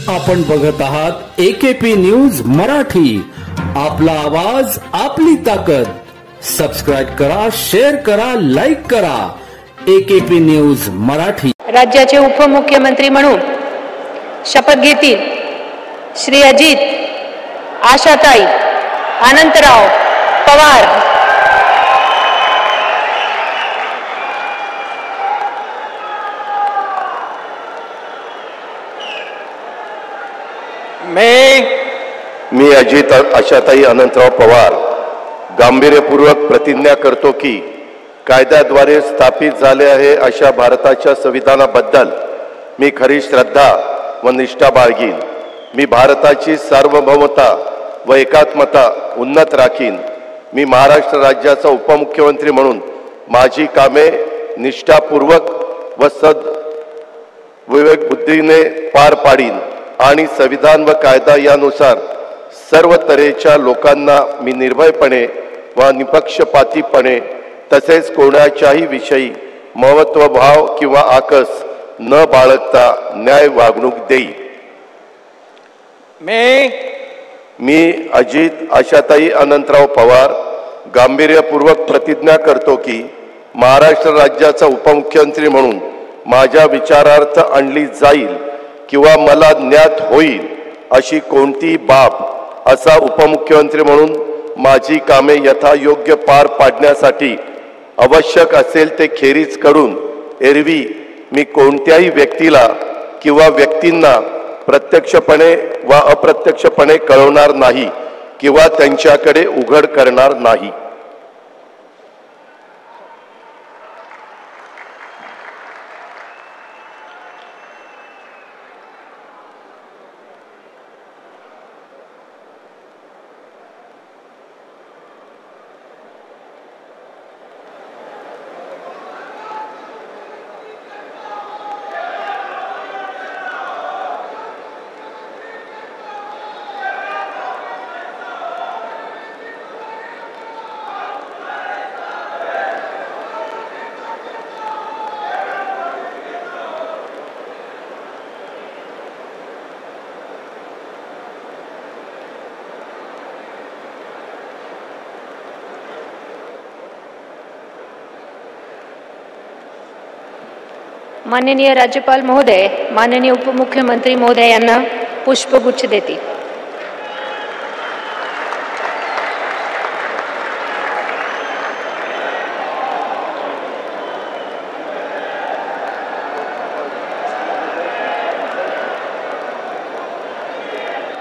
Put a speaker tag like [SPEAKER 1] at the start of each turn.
[SPEAKER 1] आपण बघत आहात AKP न्यूज मराठी। आपला आवाज आपली ताकद। सबस्क्राइब करा, शेअर करा, लाईक करा। AKP news Marathi.
[SPEAKER 2] राज्याचे उपमुख्यमंत्री म्हणून शपथ घेतील श्री अजित आशाताई अनंतराव पवार।
[SPEAKER 3] मी अजित आशाताई अनंतराव पवार गांभीर्यपूर्वक प्रतिज्ञा करतो की कायद्याद्वारे स्थापित झाले आहे अशा भारताच्या संविधानाबद्दल मी खरी श्रद्धा व निष्ठा बाळगीन। मी भारताची सार्वभौमता व एकात्मता उन्नत राखीन। मी महाराष्ट्र राज्याचा उपमुख्यमंत्री म्हणून माझी कामे निष्ठापूर्वक व विवेक बुद्धीने पार पाडीन आणि संविधान व कायदा यानुसार सर्व तऱ्हेच्या लोकांना मी निर्भयपणे व निपक्षपातीपणे तसेच कोणाच्याही विषयी महत्त्वभाव किंवा आकस न बाळगता न्याय वागणूक देईन। मी अजित आशाताई अनंतराव पवार गांभीर्यपूर्वक प्रतिज्ञा करतो की महाराष्ट्र राज्याचा उपमुख्यमंत्री म्हणून माझ्या विचारार्थ आणली जाईल किंवा मला ज्ञात होईल अशी कोणती बाब असा उपमुख्यमंत्री म्हणून माझी कामे यथायोग्य पार पाडण्यासाठी आवश्यक असेल ते खेरीज करून एरवी मी कोणत्याही व्यक्तीला किंवा व्यक्तींना प्रत्यक्षपणे व अप्रत्यक्षपणे कळवणार नाही किंवा त्यांच्याकडे उघड करणार नाही।
[SPEAKER 2] माननीय राज्यपाल महोदय, माननीय उपमुख्यमंत्री महोदय यांना पुष्पगुच्छ देतील।